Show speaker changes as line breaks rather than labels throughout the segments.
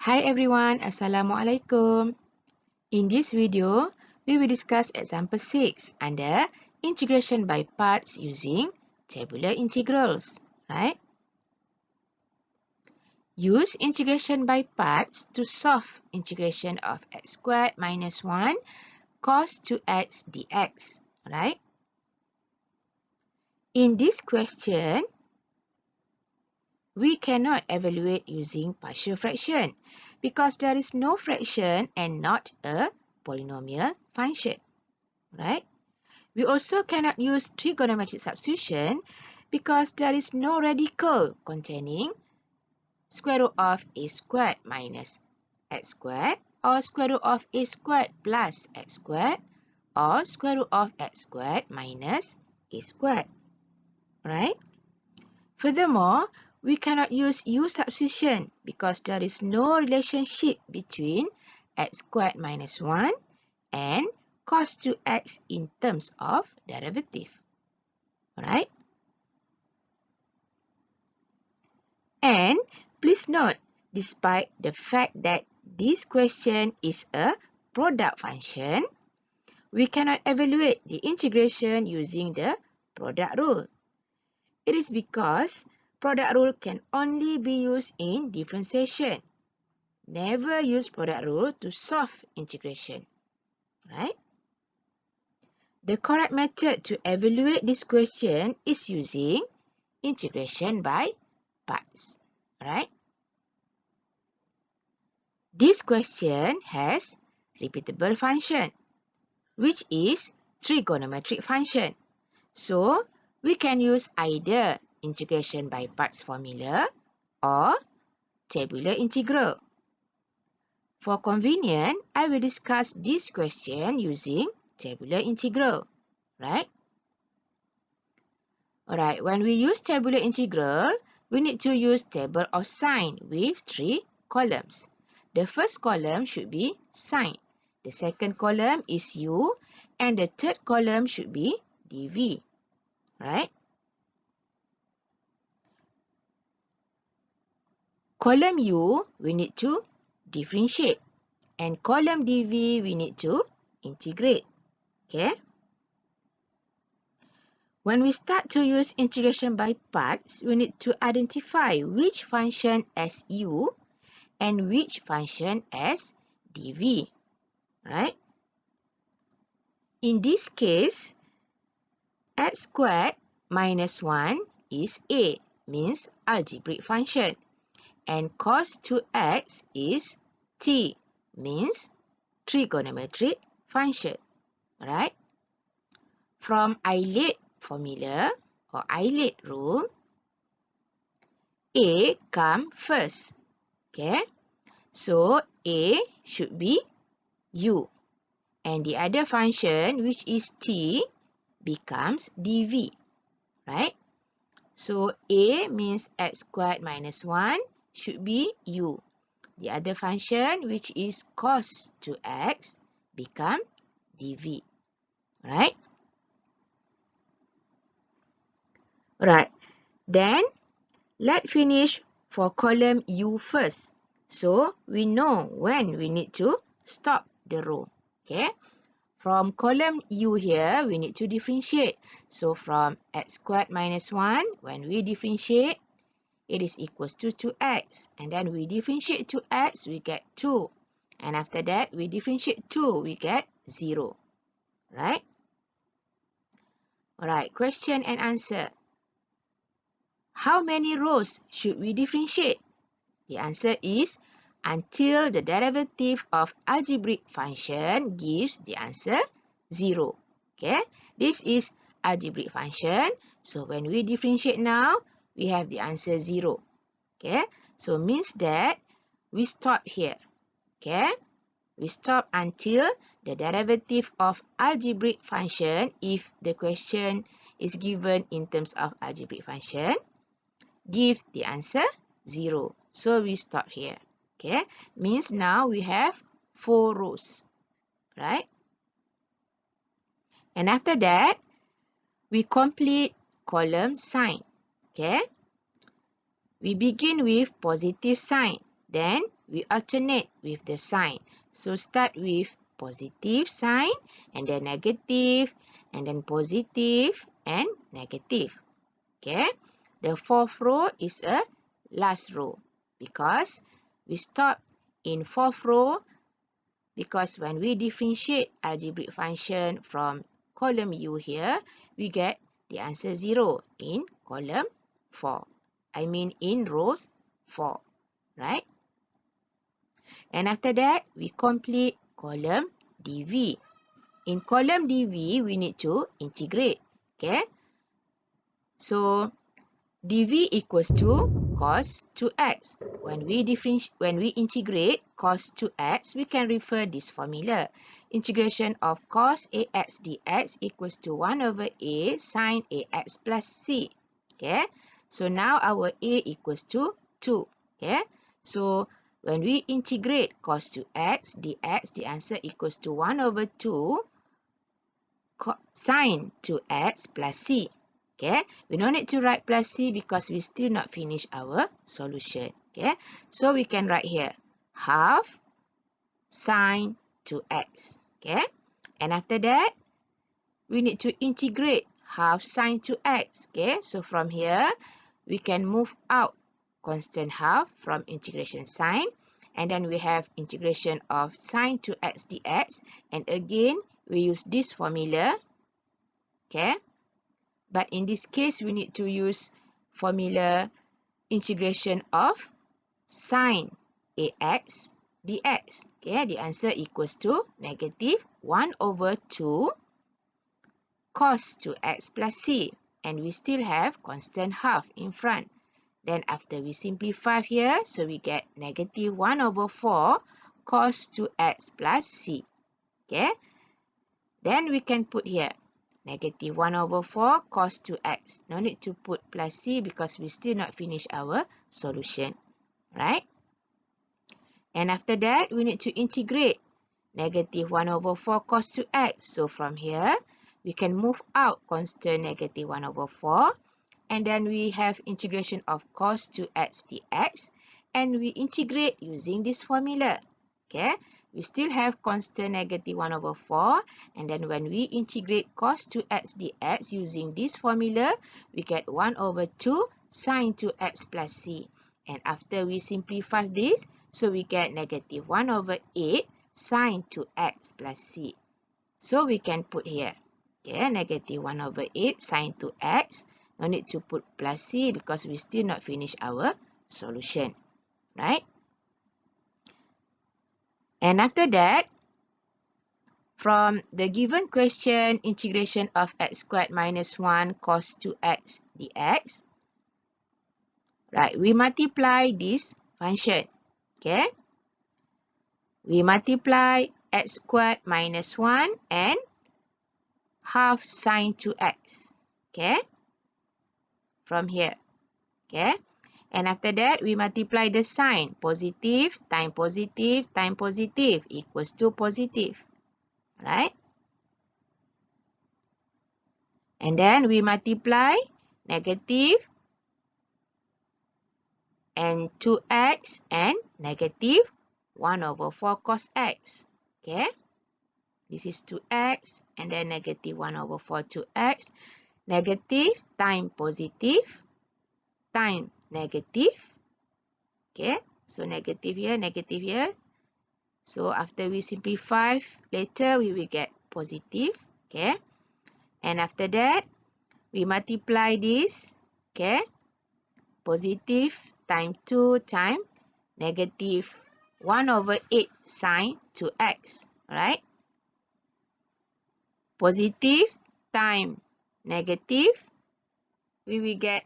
Hi everyone, Assalamualaikum. In this video, we will discuss example 6 under integration by parts using tabular integrals, right? Use integration by parts to solve integration of x squared minus 1 cos 2x dx, right? In this question, we cannot evaluate using partial fraction because there is no fraction and not a polynomial function, right? We also cannot use trigonometric substitution because there is no radical containing square root of a squared minus x squared or square root of a squared plus x squared or square root of x squared minus a squared, right? Furthermore, we cannot use u substitution because there is no relationship between x squared minus 1 and cos 2x in terms of derivative. Alright? And please note, despite the fact that this question is a product function, we cannot evaluate the integration using the product rule. It is because product rule can only be used in differentiation. Never use product rule to solve integration, right? The correct method to evaluate this question is using integration by parts, right? This question has repeatable function, which is trigonometric function. So, we can use either integration by parts formula or tabular integral. For convenience, I will discuss this question using tabular integral, right? Alright, when we use tabular integral, we need to use table of sign with 3 columns. The first column should be sign. The second column is u, and the third column should be dv, right? Column u, we need to differentiate, and column dv, we need to integrate, okay? When we start to use integration by parts, we need to identify which function as u and which function as dv, right? In this case, x squared minus 1 is a, means algebraic function, and cos 2x is t, means trigonometric function, right? From Euler formula or Euler rule, a come first, okay? So, a should be u, and the other function, which is t, becomes dv, right? So, a means x squared minus 1 should be u. The other function, which is cos 2x, become dv, right? Right. Then, let's finish for column u first. So, we know when we need to stop the row, okay? From column u here, we need to differentiate. So, from x squared minus 1, when we differentiate, it is equals to 2x. And then we differentiate 2x, we get 2. And after that, we differentiate 2, we get 0. Right? Alright, question and answer. How many rows should we differentiate? The answer is until the derivative of algebraic function gives the answer 0. Okay, this is algebraic function. So when we differentiate now, we have the answer 0. Okay, so means that we stop here. Okay, we stop until the derivative of algebraic function, if the question is given in terms of algebraic function, give the answer 0. So we stop here. Okay, means now we have 4 rows, right? And after that, we complete column sign. Okay, we begin with positive sign. Then we alternate with the sign. So start with positive sign, and then negative, and then positive, and negative. Okay. The fourth row is a last row because we stop in fourth row because when we differentiate algebraic function from column U here, we get the answer 0 in column 4. I mean in rows 4, right? And after that, we complete column DV. In column DV, we need to integrate, okay? So, dv equals to cos 2x. When we integrate cos 2x, we can refer this formula. Integration of cos ax dx equals to 1 over a sin ax plus c. Okay. So now our a equals to 2. Okay. So when we integrate cos 2x dx, the answer equals to 1 over 2 sin 2x plus c. Okay, we don't need to write plus c because we still not finish our solution. Okay, so we can write here half sine 2x. Okay, and after that, we need to integrate half sine 2x. Okay, so from here, we can move out constant half from integration sign. And then we have integration of sine 2x dx. And again, we use this formula. Okay. But in this case, we need to use formula integration of sine ax dx. Okay, the answer equals to negative 1 over 2 cos 2x plus c. And we still have constant half in front. Then after we simplify here, so we get negative 1 over 4 cos 2x plus c. Okay, then we can put here negative 1 over 4 cos 2x. No need to put plus c because we still not finish our solution. Right? And after that, we need to integrate negative 1 over 4 cos 2x. So from here, we can move out constant negative 1 over 4. And then we have integration of cos 2x dx. And we integrate using this formula. Okay? We still have constant negative 1 over 4. And then when we integrate cos 2x dx using this formula, we get 1 over 2 sin 2x plus c. And after we simplify this, so we get negative 1 over 8 sin 2x plus c. So we can put here, okay, negative 1 over 8 sin 2x. No need to put plus c because we still not finish our solution. Right? And after that, from the given question, integration of x squared minus 1 cos 2x dx, right, we multiply this function. Okay? We multiply x squared minus 1 and half sine 2x. Okay? From here. Okay? And after that, we multiply the sign. Positive times positive times positive equals to positive. Right? And then we multiply negative and 2x and negative 1 over 4 cos x. Okay? This is 2x and then negative 1 over 4 2x. Negative times positive times negative. Okay? So negative here. So after we simplify, later we will get positive. Okay? And after that, we multiply this. Okay? Positive times 2 times negative 1 over 8 sine 2x. Alright? Positive times negative, we will get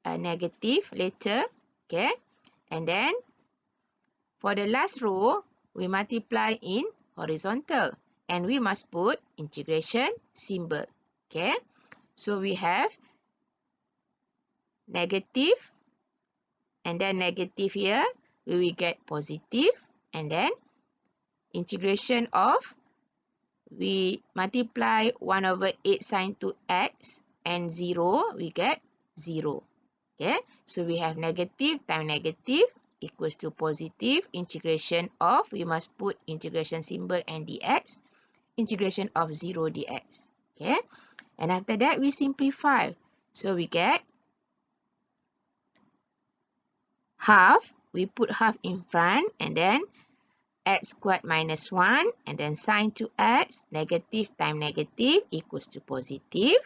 a negative later. Okay? And then, for the last row, we multiply in horizontal. And we must put integration symbol. Okay? So we have negative. And then negative here, we will get positive. And then integration of, we multiply 1 over 8 sine 2x and 0, we get 0. Okay, so we have negative times negative equals to positive integration of, we must put integration symbol and dx, integration of 0 dx. Okay, and after that we simplify. So we get half, we put half in front, and then x squared minus 1, and then sign to x, negative times negative equals to positive.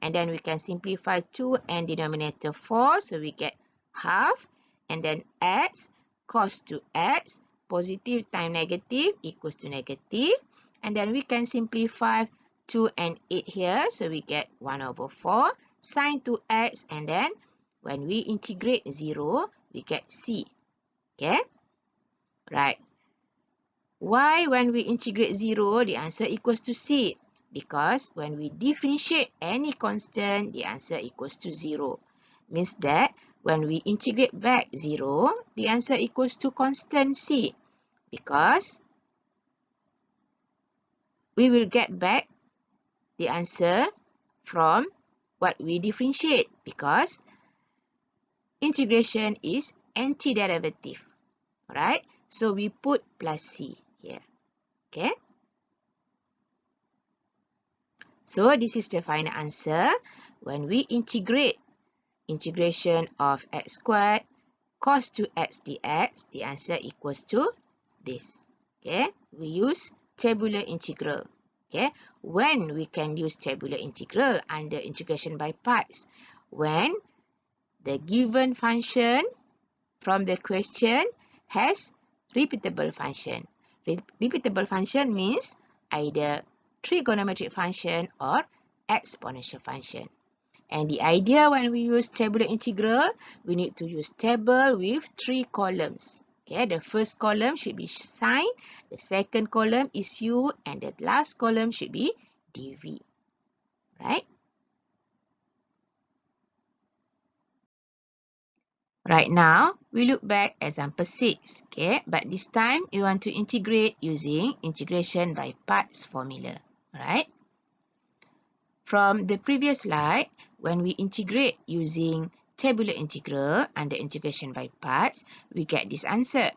And then we can simplify 2 and denominator 4, so we get half, and then x cos to x, positive times negative equals to negative. And then we can simplify 2 and 8 here, so we get 1 over 4, sin to x, and then when we integrate 0, we get c. Okay? Right. Why when we integrate 0, the answer equals to c? Because when we differentiate any constant, the answer equals to 0. Means that when we integrate back 0, the answer equals to constant c. Because we will get back the answer from what we differentiate. Because integration is antiderivative. Right? So we put plus c here. Okay? So this is the final answer. When we integrate integration of x squared cos to x dx, the answer equals to this. Okay, we use tabular integral. Okay, when we can use tabular integral under integration by parts? When the given function from the question has repeatable function. Repeatable function means either trigonometric function or exponential function. And the idea when we use tabular integral, we need to use table with 3 columns. Okay, the first column should be sine, the second column is u, and the last column should be dv. Right? Right now, we look back example 6. Okay, but this time you want to integrate using integration by parts formula. Right? From the previous slide, when we integrate using tabular integral under integration by parts, we get this answer.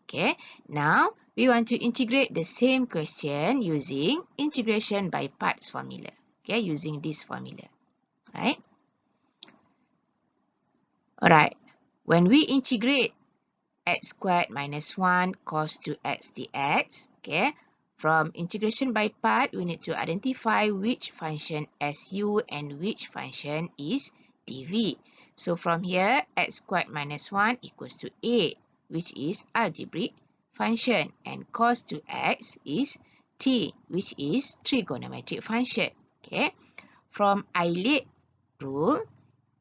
Okay, now we want to integrate the same question using integration by parts formula. Okay, using this formula. Right? Alright, when we integrate x squared minus 1 cos to x dx, okay, from integration by part, we need to identify which function is u and which function is dv. So from here, x squared minus 1 equals to a, which is algebraic function, and cos to x is t, which is trigonometric function. Okay, from Euclid rule,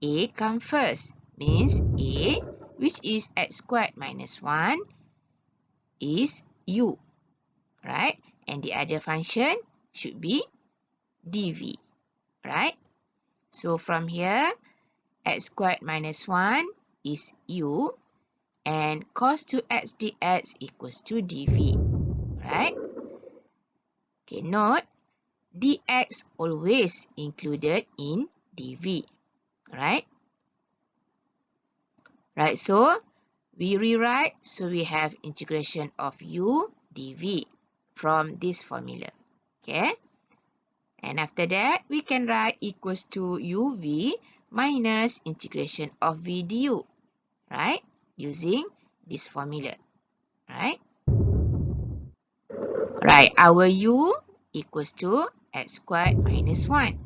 a comes first, means a, which is x squared minus 1, is u, right? And the other function should be dv, right? So from here, x squared minus 1 is u, and cos to x dx equals to dv, right? Okay, note, dx always included in dv, right? Right, so we rewrite, so we have integration of u dv from this formula. Okay, and after that we can write equals to uv minus integration of v du, right, using this formula. Right, our u equals to x squared minus 1,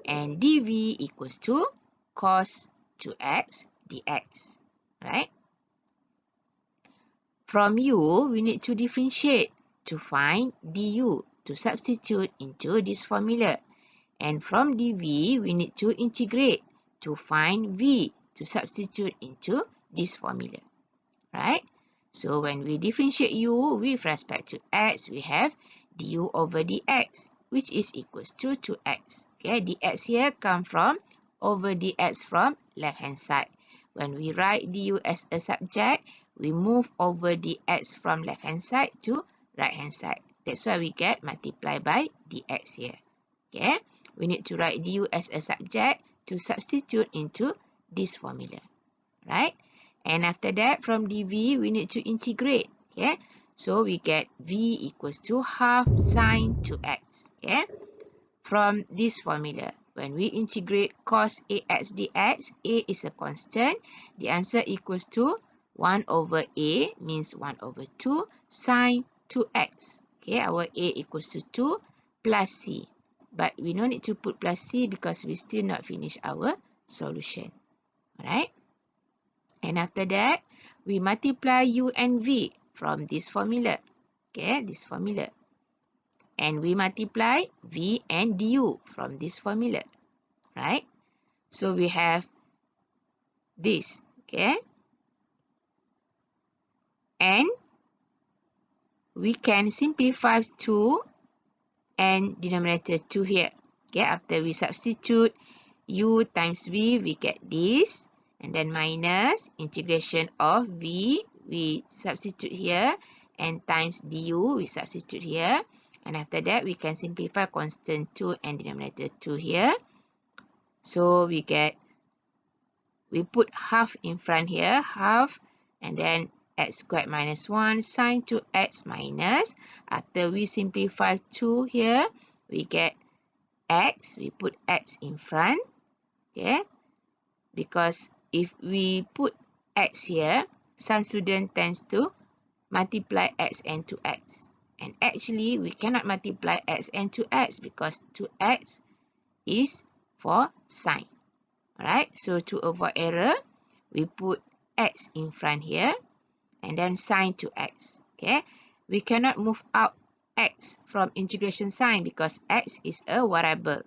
and dv equals to cos to x dx. Right, from u, we need to differentiate to find du, to substitute into this formula. And from dv, we need to integrate to find v, to substitute into this formula. Right? So when we differentiate u with respect to x, we have du over dx, which is equals to 2x. Okay, dx here come from over dx from left hand side. When we write du as a subject, we move over dx from left hand side to right hand side. That's why we get multiply by dx here. Okay, we need to write du as a subject to substitute into this formula. Right? And after that, from dv, we need to integrate. Okay, so we get v equals to half sine 2x. Okay, from this formula, when we integrate cos ax dx, a is a constant. The answer equals to 1 over a, means 1 over 2 sine 2x. Okay, our a equals to 2 plus c. But we no need to put plus c because we still not finish our solution. Alright. And after that, we multiply u and v from this formula. Okay, this formula. And we multiply v and du from this formula. Right? So we have this. Okay. And we can simplify 2 and denominator 2 here. Okay, after we substitute u times v, we get this. And then minus integration of v, we substitute here. And times du, we substitute here. And after that, we can simplify constant 2 and denominator 2 here. So we get, we put half in front here, half, and then x squared minus 1 sine 2x minus. After we simplify 2 here, we get x. We put x in front. Okay, because if we put x here, some student tends to multiply x and 2x. And actually, we cannot multiply x and 2x because 2x is for sine. Alright, so to avoid error, we put x in front here and then sine 2x. Okay, we cannot move out x from integration sign because x is a variable.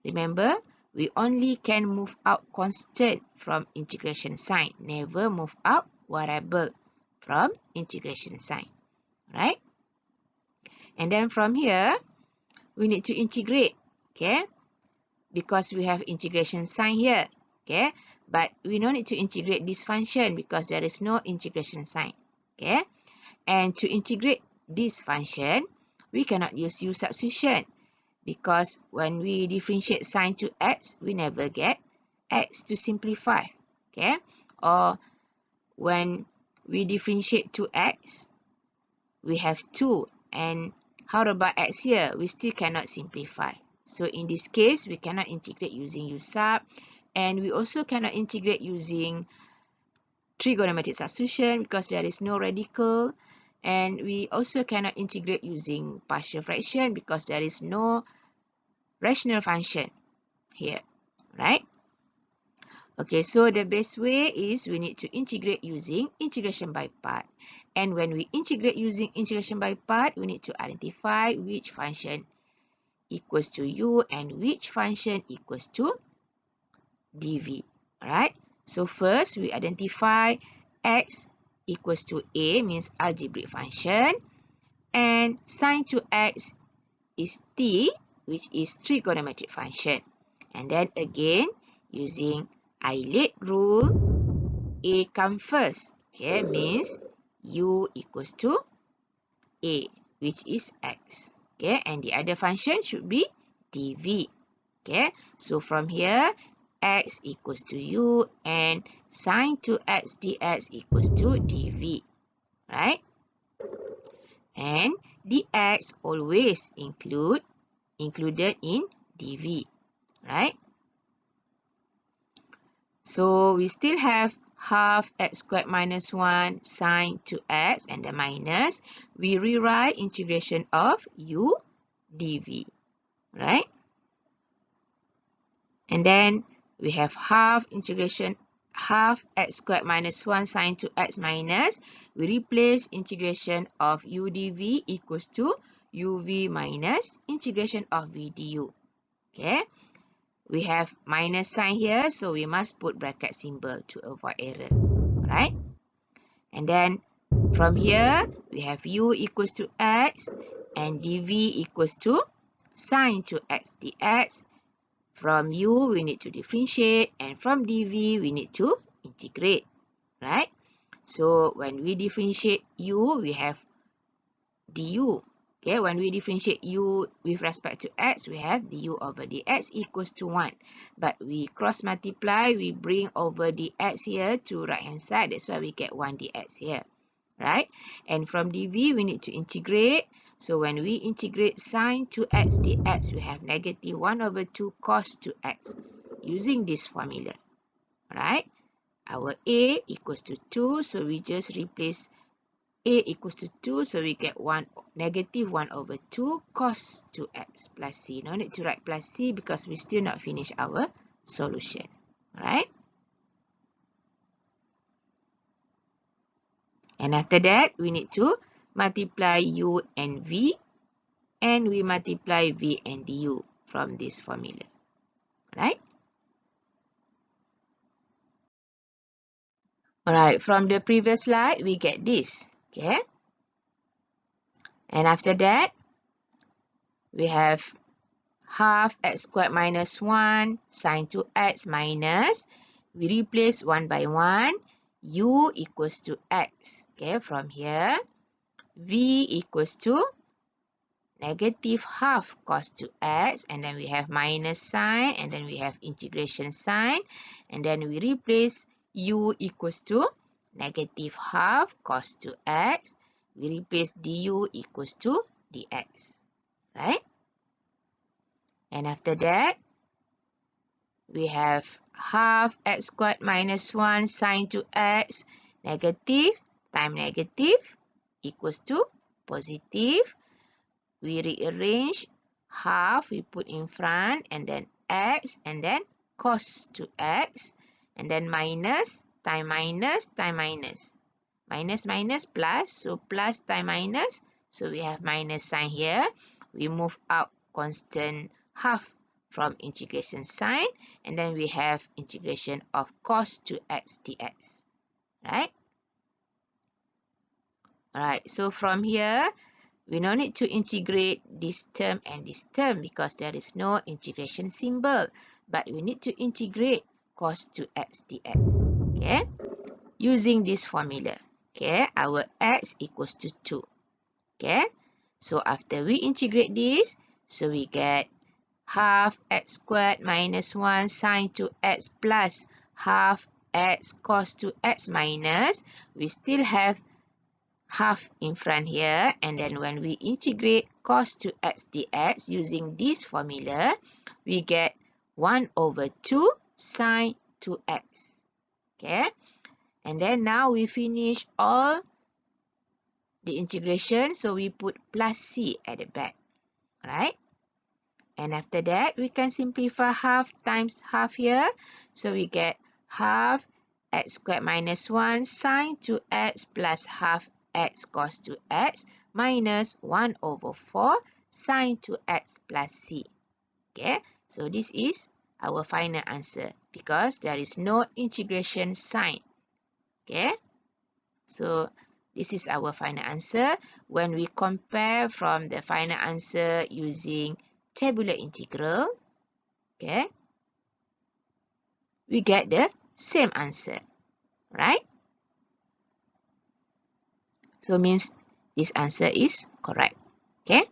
Remember, we only can move out constant from integration sign, never move out variable from integration sign. Right? And then from here, we need to integrate. Okay, because we have integration sign here. Okay, but we don't need to integrate this function because there is no integration sign. Okay, and to integrate this function, we cannot use u substitution because when we differentiate sine to x, we never get x to simplify. Okay, or when we differentiate to x, we have 2, and how about x here? We still cannot simplify. So in this case, we cannot integrate using u sub, and we also cannot integrate using trigonometric substitution because there is no radical, and we also cannot integrate using partial fraction because there is no rational function here, right? Okay, so the best way is we need to integrate using integration by part. And when we integrate using integration by part, we need to identify which function equals to u and which function equals to dv. Alright, so first we identify x equals to a, means algebraic function, and sine to x is t, which is trigonometric function. And then again, using Euclid rule, a comes first. Okay, means u equals to a, which is x. Okay, and the other function should be dv. Okay, so from here, x equals to u and sine to x dx equals to dv. Right? And dx always included in dv. Right? So we still have half x squared minus 1 sine 2x and the minus. We rewrite integration of u dv. Right? And then we have half x squared minus 1 sine 2x minus. We replace integration of u dv equals to uv minus integration of v du. Okay. We have minus sign here, so we must put bracket symbol to avoid error. Right? And then from here, we have u equals to x and dv equals to sine to x dx. From u, we need to differentiate, and from dv, we need to integrate. Right? So when we differentiate u, we have du. Okay, when we differentiate u with respect to x, we have du over dx equals to 1. But we cross multiply, we bring over dx here to right hand side. That's why we get 1 dx here. Right? And from dv, we need to integrate. So when we integrate sine 2x dx, we have negative 1 over 2 cos 2x using this formula. Right? Our a equals to 2, so we just replace a equals to 2, so we get negative 1 over 2 cos 2x plus c. No need to write plus c because we still not finish our solution. Alright? And after that, we need to multiply u and v, and we multiply v and du from this formula. Alright? Alright, from the previous slide, we get this. Okay? And after that, we have half x squared minus 1 sine 2x minus, we replace 1 by 1, u equals to x. Okay, from here, v equals to negative half cos 2x, and then we have minus sign, and then we have integration sign, and then we replace u equals to negative half cos 2x, we replace du equals to dx. Right? And after that, we have half x squared minus 1 sine 2x, negative times negative equals to positive. We rearrange half, we put in front, and then x, and then cos 2x, and then minus times minus times minus. Minus minus plus, so plus times minus, so we have minus sign here. We move out constant half from integration sign, and then we have integration of cos 2x dx. Right? Alright, so from here, we no need to integrate this term and this term because there is no integration symbol. But we need to integrate cos 2x dx. Okay? Using this formula. Okay? Our x equals to 2. Okay? So after we integrate this, so we get half x squared minus 1 sine 2x plus half x cos 2x minus, we still have half in front here, and then when we integrate cos 2x dx using this formula, we get 1 over 2 sine 2x. Okay? And then now we finish all the integration, so we put plus c at the back. Right? And after that, we can simplify half times half here. So we get half x squared minus 1 sine 2x plus half x cos 2x minus 1 over 4 sine 2x plus c. Okay, so this is our final answer because there is no integration sign. Okay, so this is our final answer. When we compare from the final answer using tabular integral, okay, we get the same answer, right? So means this answer is correct. Okay,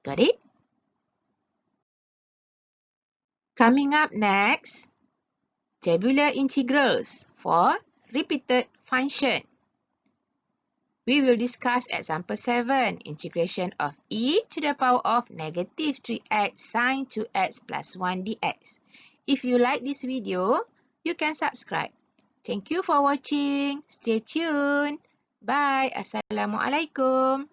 got it? Coming up next, tabular integrals for repeated function. We will discuss example 7, integration of e to the power of negative 3x sine 2x plus 1 dx. If you like this video, you can subscribe. Thank you for watching. Stay tuned. Bye. Assalamualaikum.